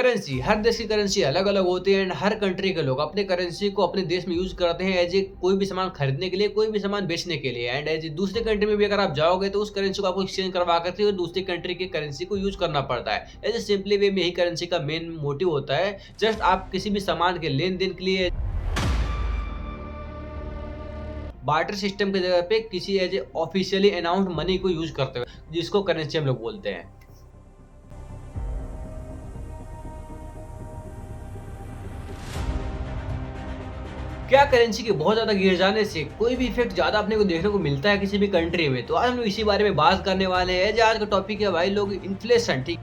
Currency, हर देश की currency अलग-अलग होती है एंड हर कंट्री के लोग अपने करेंसी को अपने देश में यूज़ करते हैं एज़ ए कोई भी सामान खरीदने के लिए, कोई भी सामान बेचने के लिए एंड एज़ ए दूसरे कंट्री में भी अगर आप जाओगे तो उस करेंसी को आपको एक्सचेंज करवा कर के दूसरी कंट्री की करेंसी को यूज़ करना पड़ता है। एज़ ए सिंपली वे में यही करेंसी का मेन मोटिव होता है। जस्ट आप किसी भी सामान के लेन-देन के लिए बार्टर सिस्टम की जगह पे किसी as a officially announced money को यूज़ करते हो, जिसको करेंसी हम लोग बोलते हैं। क्या करेंसी के बहुत ज़्यादा गिर जाने से कोई भी इफ़ेक्ट ज़्यादा अपने को देखने को मिलता है किसी भी कंट्री में? तो आज हम लोग इसी बारे में बात करने वाले हैं। जो आज का टॉपिक है भाई लोग इन्फ्लेशन, ठीक।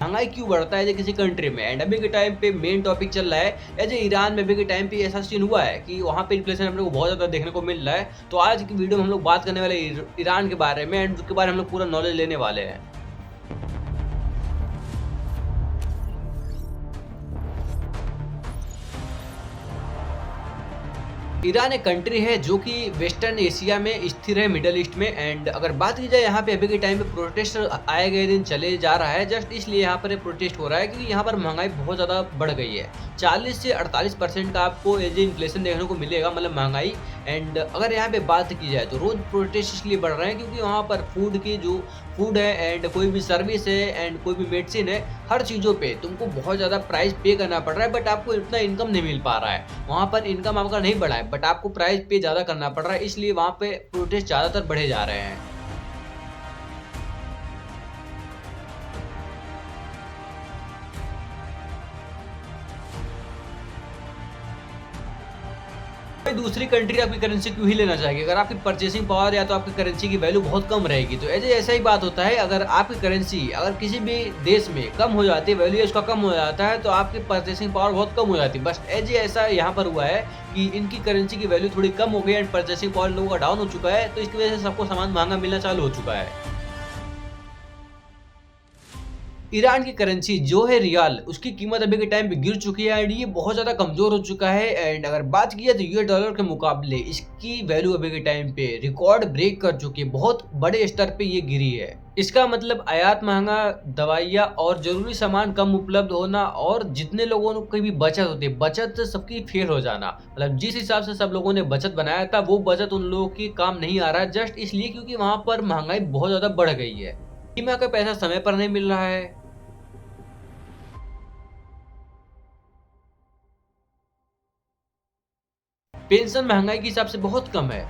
महँगाई क्यों बढ़ता है किसी कंट्री में? एंड अभी के टाइम पे मेन टॉपिक चल रहा है एज ईरान में अभी के टाइम पे ऐसा सीन हुआ है कि वहाँ पे इन्फ्लेशन हम लोग को बहुत ज़्यादा देखने को मिल रहा है। तो आज की वीडियो में हम लोग बात करने वाले ईरान के बारे में एंड उसके बारे में हम लोग पूरा नॉलेज लेने वाले हैं। ईरान एक कंट्री है जो कि वेस्टर्न एशिया में स्थिर है, मिडल ईस्ट में। एंड अगर बात की जाए यहाँ पे अभी के टाइम पे प्रोटेस्ट आए गए दिन चले जा रहा है, जस्ट इसलिए यहाँ पर प्रोटेस्ट हो रहा है क्योंकि यहाँ पर महंगाई बहुत ज़्यादा बढ़ गई है। 40 से 48% का आपको एज इन्फ्लेशन देखने को मिलेगा, मतलब महंगाई। एंड अगर यहाँ पे बात की जाए तो रोज़ प्रोटेस्ट इसलिए बढ़ रहे हैं क्योंकि वहाँ पर फूड है एंड कोई भी सर्विस है एंड कोई भी मेडिसिन है, हर चीज़ों पे तुमको बहुत ज़्यादा प्राइस पे करना पड़ रहा है, बट आपको इतना इनकम नहीं मिल पा रहा है। वहाँ पर इनकम आपका नहीं बढ़ा है बट आपको प्राइस पे ज़्यादा करना पड़ रहा है, इसलिए वहाँ पे प्रोटेस्ट ज़्यादातर बढ़े जा रहे हैं। कोई दूसरी कंट्री आपकी करेंसी क्यों ही लेना चाहेगी? अगर आपकी परचेसिंग पावर या तो आपकी करेंसी की वैल्यू बहुत कम रहेगी। तो ऐसा ही बात होता है, अगर आपकी करेंसी अगर किसी भी देश में कम हो जाती है, वैल्यू उसका कम हो जाता है, तो आपकी परचेसिंग पावर बहुत कम हो जाती है। बस ऐसा यहाँ पर हुआ है कि इनकी करेंसी की वैल्यू थोड़ी कम हो गई एंड परचेसिंग पावर लोगों का डाउन हो चुका है, तो इसकी वजह से सबको सामान महंगा मिलना चालू हो चुका है। ईरान की करेंसी जो है रियाल, उसकी कीमत अभी के टाइम पे गिर चुकी है एंड ये बहुत ज़्यादा कमज़ोर हो चुका है। एंड अगर बात की जाए तो यूएस डॉलर के मुकाबले इसकी वैल्यू अभी के टाइम पे रिकॉर्ड ब्रेक कर चुकी है, बहुत बड़े स्तर पे ये गिरी है। इसका मतलब आयात महंगा, दवाइयाँ और ज़रूरी सामान कम उपलब्ध होना और जितने लोगों की भी बचत होती है, बचत सबकी फेल हो जाना। मतलब जिस हिसाब से सब लोगों ने बचत बनाया था वो बचत उन लोगों की काम नहीं आ रहा है, जस्ट इसलिए क्योंकि वहाँ पर महंगाई बहुत ज़्यादा बढ़ गई है। बीमा का पैसा समय पर नहीं मिल रहा है। पेंशन महंगाई के हिसाब से बहुत कम है।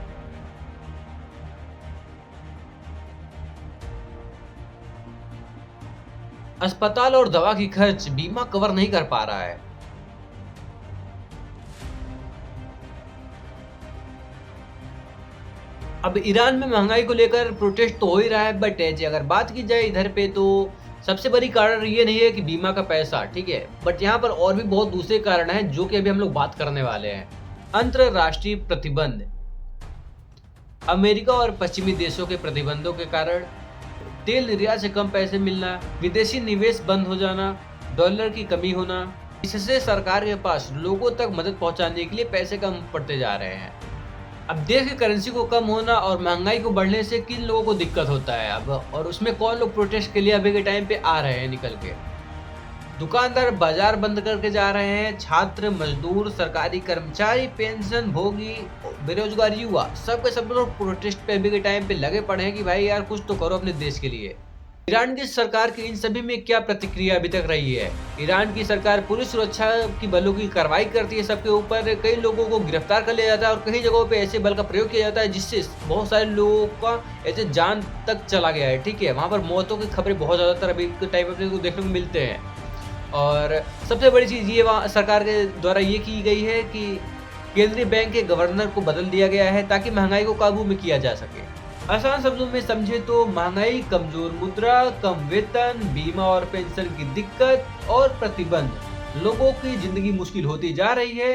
अस्पताल और दवा की खर्च बीमा कवर नहीं कर पा रहा है। अब ईरान में महंगाई को लेकर प्रोटेस्ट तो हो ही रहा है, बट अगर बात की जाए इधर पे तो सबसे बड़ी कारण ये नहीं है कि बीमा का पैसा, ठीक है, बट यहाँ पर और भी बहुत दूसरे कारण हैं जो कि अभी हम लोग बात करने वाले हैं। अंतरराष्ट्रीय प्रतिबंध, अमेरिका और पश्चिमी देशों के प्रतिबंधों के कारण तेल निर्यात से कम पैसे मिलना, विदेशी निवेश बंद हो जाना, डॉलर की कमी होना, इससे सरकार के पास लोगों तक मदद पहुंचाने के लिए पैसे कम पड़ते जा रहे हैं। अब देश की करेंसी को कम होना और महंगाई को बढ़ने से किन लोगों को दिक्कत होता है अब, और उसमें कौन लोग प्रोटेस्ट के लिए अभी के टाइम पे आ रहे हैं निकल के? दुकानदार बाजार बंद करके जा रहे हैं, छात्र, मजदूर, सरकारी कर्मचारी, पेंशन भोगी, बेरोजगार युवा, सब के सब लोग प्रोटेस्ट पे अभी के टाइम पे लगे पड़े हैं कि भाई यार कुछ तो करो अपने देश के लिए। ईरान की सरकार की इन सभी में क्या प्रतिक्रिया अभी तक रही है? ईरान की सरकार पुलिस सुरक्षा की बलों की कार्रवाई करती है सबके ऊपर, कई लोगों को गिरफ्तार कर लिया जाता है और कई जगहों पे ऐसे बल का प्रयोग किया जाता है जिससे बहुत सारे लोगों का ऐसे जान तक चला गया है, ठीक है। वहाँ पर मौतों की खबरें बहुत ज़्यादातर अभी के टाइम पे देखने को मिलते हैं। और सबसे बड़ी चीज़ ये वहाँ सरकार के द्वारा ये की गई है कि केंद्रीय बैंक के गवर्नर को बदल दिया गया है ताकि महंगाई को काबू में किया जा सके। आसान शब्दों में समझे तो महंगाई, कमजोर मुद्रा, कम वेतन, बीमा और पेंशन की दिक्कत और प्रतिबंध लोगों की जिंदगी मुश्किल होती जा रही है।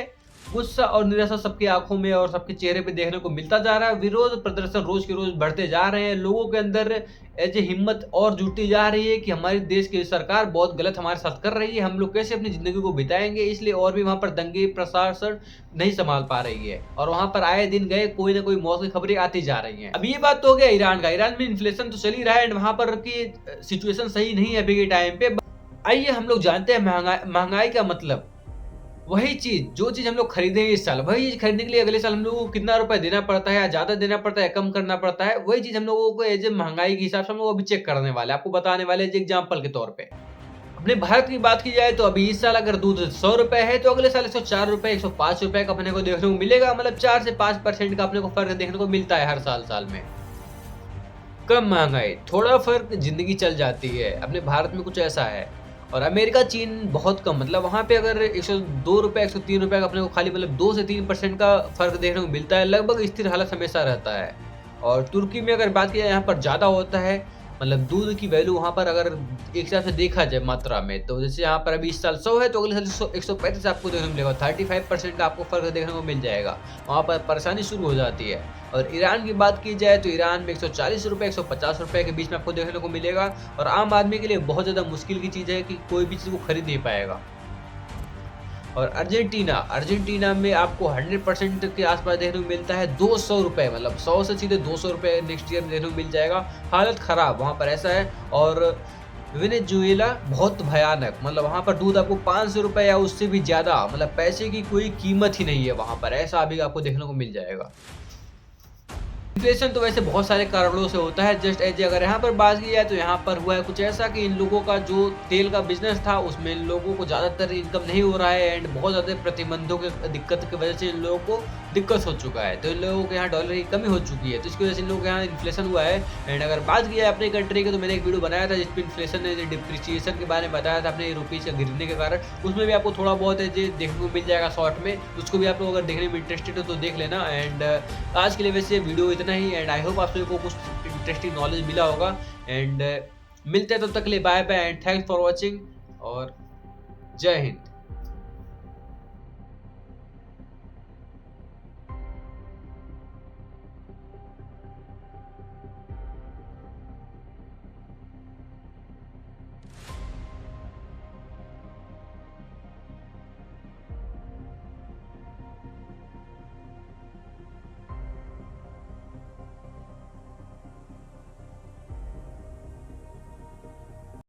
गुस्सा और निराशा सबकी आंखों में और सबके चेहरे पे देखने को मिलता जा रहा है। विरोध प्रदर्शन रोज के रोज बढ़ते जा रहे हैं। लोगों के अंदर ऐसे हिम्मत और जुटती जा रही है कि हमारे देश की सरकार बहुत गलत हमारे साथ कर रही है, हम लोग कैसे अपनी जिंदगी को बिताएंगे। इसलिए और भी वहां पर दंगे प्रशासन नहीं संभाल पा रही है और वहां पर आए दिन गए कोई ना कोई मौत की खबरें आती जा रही हैं। अब ये बात तो हो गया ईरान का। ईरान में इन्फ्लेशन तो चल ही रहा है एंड वहां पर की सिचुएशन सही नहीं है अभी के टाइम पे। आइए हम लोग जानते हैं महंगाई का मतलब। वही चीज जो चीज हम लोग खरीदेंगे इस साल, वही चीज खरीदने के लिए अगले साल हम लोगों को कितना रुपए देना पड़ता है, या ज्यादा देना पड़ता है, कम करना पड़ता है। वही चीज हम लोगों को एज ए महंगाई के हिसाब से हम लोग अभी चेक करने वाले, आपको बताने वाले एग्जाम्पल के तौर पे। अपने भारत की बात की जाए तो अभी इस साल अगर दूध 100 रुपए है तो अगले साल 104 रुपए 105 रुपए का अपने को देखने को मिलेगा। मतलब 4 से 5% का अपने को फर्क देखने को मिलता है हर साल में। कम महंगाई, थोड़ा फर्क, जिंदगी चल जाती है। अपने भारत में कुछ ऐसा है। और अमेरिका चीन बहुत कम, मतलब वहाँ पे अगर 102 रुपए 103 रुपए का अपने को खाली मतलब 2 से 3% का फर्क देखने को मिलता है। लगभग स्थिर हालत हमेशा रहता है। और तुर्की में अगर बात की जाए यहाँ पर ज़्यादा होता है। मतलब दूध की वैल्यू वहाँ पर अगर एक हिसाब से देखा जाए मात्रा में, तो जैसे यहाँ पर अभी इस साल 100 है तो अगले साल 135 आपको देखने को मिलेगा। 35% का आपको फर्क देखने को मिल जाएगा। वहाँ पर परेशानी शुरू हो जाती है। और ईरान की बात की जाए तो ईरान में 140 रुपए 150 रुपए के बीच में आपको देखने को मिलेगा। और आम आदमी के लिए बहुत ज़्यादा मुश्किल की चीज़ है कि कोई भी चीज़ को खरीद नहीं पाएगा। और अर्जेंटीना में आपको 100% के आसपास देखने को मिलता है 200 रुपए, मतलब 100 से सीधे 200 रुपए नेक्स्ट ईयर देखने को मिल जाएगा। हालत खराब वहाँ पर ऐसा है। और वेनेजुएला बहुत भयानक, मतलब वहाँ पर दूध आपको 500 रुपए या उससे भी ज़्यादा, मतलब पैसे की कोई कीमत ही नहीं है वहाँ पर, ऐसा अभी आपको देखने को मिल जाएगा। इन्फ्लेशन तो वैसे बहुत सारे कारणों से होता है। जस्ट एज अगर यहाँ पर बात की जाए तो यहाँ पर हुआ है कुछ ऐसा कि इन लोगों का जो तेल का बिजनेस था उसमें इन लोगों को ज़्यादातर इनकम नहीं हो रहा है एंड बहुत ज़्यादा प्रतिबंधों के दिक्कत की वजह से इन लोगों को दिक्कत हो चुका है। तो इन लोगों के यहाँ डॉलर की कमी हो चुकी है, तो इसकी वजह से इन लोगों के यहाँ इन्फ्लेशन हुआ है। एंड अगर बात की जाए अपने कंट्री की तो मैंने एक वीडियो बनाया था जिसमें इन्फ्लेशन ने डिप्रिसिएशन के बारे में बताया था अपने रुपीज़ का गिरने के कारण। उसमें भी आपको थोड़ा बहुत है जो देखने को मिल जाएगा शॉर्ट में, उसको भी आप लोग अगर देखने में इंटरेस्टेड हो तो देख लेना। एंड आज के लिए वैसे वीडियो इतना ही एंड आई होप आप सभी को कुछ इंटरेस्टिंग नॉलेज मिला होगा। एंड मिलते हैं तब तक के लिए bye bye and thanks for watching और जय हिंद।